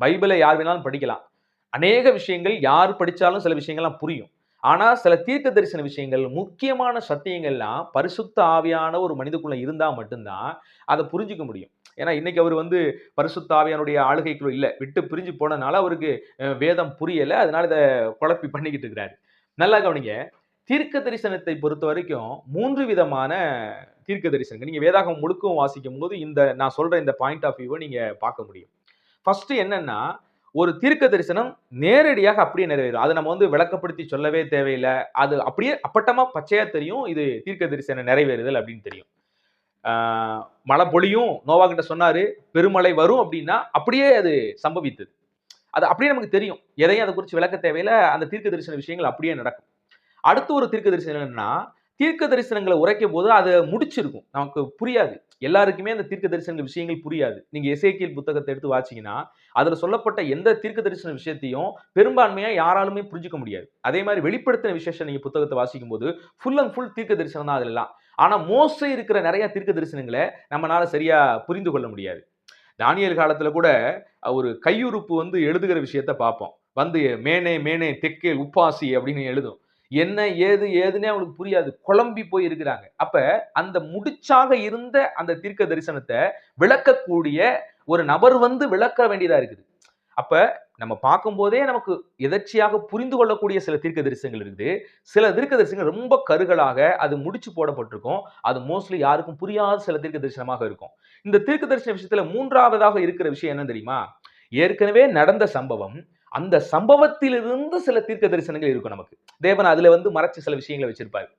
பைபிளை யார் வேணாலும் படிக்கலாம். அநேக விஷயங்கள் யார் படிச்சாலும் சில விஷயங்கள்லாம் புரியும். ஆனா, சில தீர்க்க தரிசன விஷயங்கள், முக்கியமான சத்தியங்கள்லாம் பரிசுத்த ஆவியான ஒரு மனிதனுக்குள்ள இருந்தா மட்டும் தான் அத புரிஞ்சுக்க முடியும். ஏன்னா, இன்னைக்கு அவரு பரிசுத்த ஆவியானுடைய ஆளுகைக்குள்ள இல்ல. விட்டு பிரிஞ்சு போனனால அவருக்கு வேதம் புரியல. அதனால இத குழப்பி பண்ணிக்கிட்டு இருக்கிறாரு. நல்லா கவனிங்க. தீர்க்க தரிசனத்தை பொறுத்தவரைக்கும் 3 விதமான தீர்க்க தரிசனங்கள். நீங்க வேதாகமம் முழுக்கவும் வாசிக்கும்போது, நான் சொல்ற இந்த பாயிண்ட் ஆஃப் வியூவ நீங்க பார்க்க முடியும். ஃபர்ஸ்ட் என்னன்னா, ஒரு தீர்க்க தரிசனம் நேரடியாக அப்படியே நிறைவேறும். அத நம்ம விளக்கப்படுத்தி சொல்லவே தேவையில்ல. அது அப்படியே அப்பட்டமா பச்சையா தெரியும். இது தீர்க்க தரிசன நிறைவேறுதல் அப்படின்னு தெரியும். ஆ மழை பொழியும், நோவா கிட்ட சொன்னாரு. பெருமழை வரும் அப்படின்னா, அப்படியே அது சம்பவித்தது. அது அப்படியே நமக்கு தெரியும். எதையும் அத குறிச்சு விளக்க தேவையில்ல. அந்த தீர்க்க தரிசன விஷயங்கள் அப்படியே நடக்கும். அடுத்து ஒரு தீர்க்க தரிசனம் என்னன்னா, தீர்க்க தரிசனங்கள உரைக்கும்போது அத முடிச்சிருக்கும். நமக்கு புரியாது. எல்லாருக்குமே அந்த தீர்க்க தரிசன விஷயங்கள் புரியாது. நீங்க எசேக்கியேல் புத்தகத்த எடுத்து வாச்சீங்கன்னா, அதுல சொல்லப்பட்ட எந்த தீர்க்க தரிசன விஷயத்தையும் பெரும்பான்மையா யாராலுமே புரிஞ்சுக்க முடியாது. அதே மாரி வெளிப்படுத்தின விசேஷம் நீங்க புத்தகத்த வாசிக்கும்போது, ஃபுல் அண்ட் ஃபுல் தீர்க்க தரிசனம் தான் அதுலலாம். ஆனா மோஸ்ட்லி இருக்கிற நெறைய தீர்க்க தரிசனங்கள நம்மனால சரியா புரிந்து கொள்ள முடியாது. தானியேல் காலத்துல கூட ஒரு கையுறுப்பு எழுதுகிற விஷயத்த பார்ப்போம். மேனே மேனே தெக்கேல் உப்பாசி அப்படின்னு எழுதும். என்ன ஏதுன்னே அவங்களுக்கு புரியாது. குழம்பி போய் இருக்கிறாங்க. அப்ப அந்த முடிச்சாக இருந்த அந்த தீர்க்க தரிசனத்த விளக்கக்கூடிய ஒரு நபர் விளக்க வேண்டியதா இருக்குது. அப்ப நம்ம பார்க்கும்போதே நமக்கு எதர்ச்சியாக புரிந்து கொள்ளக்கூடிய சில தீர்க்க தரிசனங்கள் இருக்குது. சில தீர்க்க தரிசனங்கள் ரொம்ப கருகலாக அது முடிச்சு போடப்பட்டிருக்கும். அது மோஸ்ட்லி யாருக்கும் புரியாத சில தீர்க்க தரிசனமாக இருக்கும். இந்த தீர்க்க தரிசன விஷயத்துல 3வதாக இருக்கிற விஷயம் என்ன தெரியுமா? ஏற்கனவே நடந்த சம்பவம். அந்த சம்பவத்திலிருந்து சில தீர்க்க தரிசனங்கள் இருக்கும் நமக்கு. தேவன் அதுல மறைச்சு சில விஷயங்கள வச்சிருப்பாரு.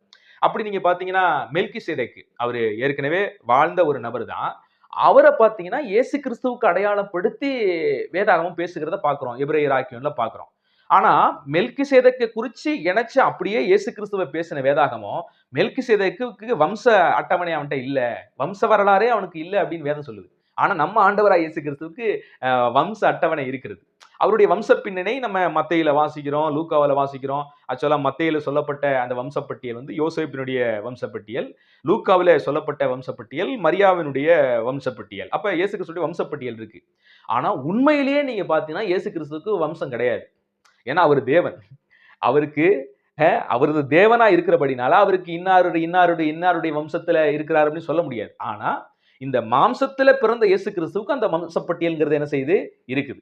அப்படி நீங்க பார்த்தீங்கன்னா, மெல்கிசேதேக்கு அவரு ஏற்கனவே வாழ்ந்த ஒரு நபர் தான். அவர பார்த்தீங்கன்னா, இயேசு கிறிஸ்துவுக்கு அடையாளப்படுத்தி வேதாகமம் பேசுகிறத பார்க்கிறோம். எபிரேயர் ஆக்கியோன்ல பார்க்கிறோம். ஆனா, மெல்கிசேதேக்க குறிச்சு இணைச்சு அப்படியே இயேசு கிறிஸ்துவ பேசின வேதாகமம், மெல்கிசேதேக்குக்கு வம்ச அட்டவணை அவன்ட்ட இல்ல. வம்ச வரலாறே அவனுக்கு இல்ல அப்படின்னு வேதம் சொல்லுது. ஆனா, நம்ம ஆண்டவராகிய இயேசு கிறிஸ்துவுக்கு வம்ச அட்டவணை இருக்கிறது. அவருடைய வம்ச பின்னணி நம்ம மத்தேயுல வாசிக்கிறோம், லூக்காவுல வாசிக்கிறோம். ஆக்சுவலா மத்தேயுல சொல்லப்பட்ட அந்த வம்சப்பட்டியல் யோசேப்பினுடைய வம்சப்பட்டியல். லூக்காவில சொல்லப்பட்ட வம்சப்பட்டியல், மரியாவினுடைய வம்சப்பட்டியல். அப்ப இயேசு கிறிஸ்துவுடைய வம்சப்பட்டியல் இருக்கு. ஆனா உண்மையிலேயே நீங்க பார்த்தீங்கன்னா, இயேசு கிறிஸ்துவுக்கு வம்சம் கிடையாது. ஏன்னா அவரு தேவன். அவருக்கு அவரது தேவனா இருக்கிறபடினால, அவருக்கு இன்னாருடைய வம்சத்துல இருக்கிறார் அப்படின்னு சொல்ல முடியாது. ஆனா, இந்த மாம்சத்துல பிறந்த இயேசு கிறிஸ்துவுக்கு அந்த வம்சப்பட்டியல்ங்கிறது என்ன செய்யுது? இருக்குது.